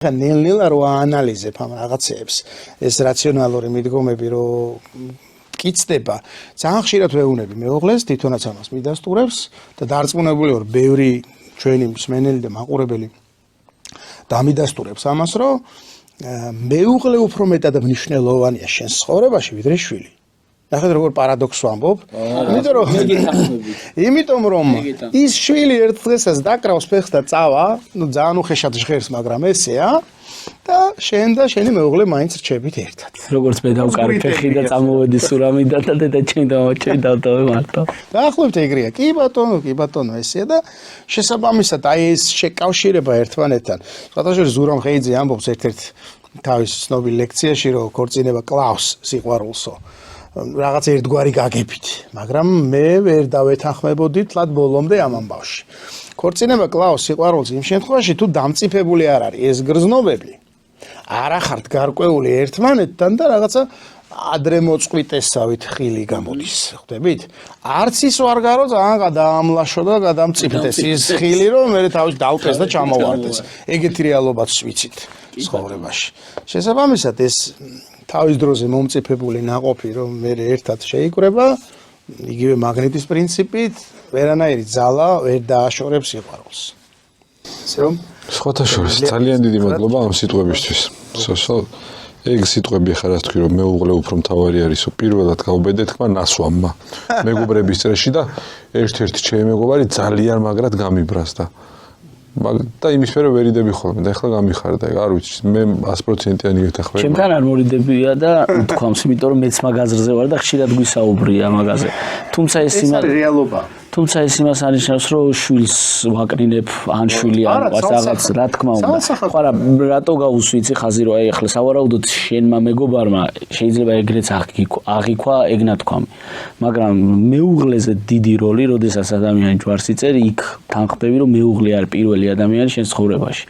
ნელ-ნელა რო აანალიზებ ამ რაღაცებს, ეს რაციონალური მიდგომები რო მტკიცდება, ძალიან ხშირად ვეუბნები მეუღლეს, თვითონაც ამას მიდასტურებს და დარწმუნებული ვარ, ბევრი ჩვენი მსმენელი და მაყურებელი დამიდასტურებს ამას, რომ მეუღლე უფრო მეტად მნიშვნელოვანია შენს ცხოვრებაში, ვიდრე შვილი. ნახეთ როგორ პარადოქსს ვამბობ. იმიტომ რომ ის შვილი ერთ დღესაც დაკრავს ფეხს და წავა, ძალიან უხეშად ჟღერს, მაგრამ ესეა და შენ და შენი მეუღლე მაინც რჩებით ერთად. როგორც მე დავკარი ფეხი და წამოვედი სურამიდან და დედა ჩემი დავტოვე მარტო. დაახლოებით ეგრეა. კი ბატონო, ესეა და შესაბამისად აი ეს შეკავშირება ერთმანეთთან. სხვადასხვა ზურამ ხეიძე ამბობს ერთ-ერთ თავის ცნობილ ლექციაში, რომ ქორწინება კლავს სიყვარულსო. რაღაც ერთგვარი გაგებით, მაგრამ მე ვერ დავეთანხმებოდი თლად ბოლომდე ამ ამბავში. ქორწინება კლავს სიყვარულს იმ შემთხვევაში, თუ დამწიფებული არ არის ეს გრძნობები. არ ახართ გარკვეული ერთმანეთთან და რაღაცა ადრე მოწყვიტესავით ხილი გამოდის, ხვდებით? არც ის ვარგარო ძალიან გადაამლაშო და გადამწიფდეს ის ხილი, რომ მე თავის დავტეს და ჩამოვარდეს. ეგეთი რეალობაც ვიცით ცხოვრებაში. შესაბამისად ეს თავის დროზე მომწიფებული ნაყოფი, რომ მე ერთად შეიკრება, იგივე მაგნიტის პრინციპით, ვერანაირი ძალა ვერ დააშორებს სიყვარულს. ისე რომ სხვათა შორის ძალიან დიდი მადლობა ამ სიტყვებისთვის. ეგ სიტყვები ხარ ასე თქვი, რომ მეუღლე უფრო მთავარი არისო, პირველად გავბედე თქვა ნასვამმა. მეგობრების წრეში და ერთ-ერთი ჩემი მეგობარი ძალიან მაგრად გამიბრას და იმის მერე ვერიდები ხოლმე და ეხლა გამიხარდა, არ ვიცი, მე 100%-იანი ვეთახმები. ჩემთან არ მორიდებია და უთქვამს, იმიტომ რომ მეც მაგაზრზე ვარ და ხშირად გვისაუბრია მაგაზე. თუმცა ეს რეალობა. თუმცა ეს იმას ანიშნავს, რომ შვილს ვაკნინებ, ან შვილი არ რაღაც, რა თქმა უნდა. ხო არა, რატო გავუსვიცი ხაზი, რომ აი ახლა სავარაუდოდ შენმა მეგობარმა შეიძლება ეგრეც აღიქვა, ეგ ნათქვამი. მაგრამ მეუღლეზე დიდი როლი, როდესაც ადამიანი ჯვარს იწერ, იქ თანხმდები, რომ მეუღლე არის პირველი ადამიანი შენ ცხოვრებაში.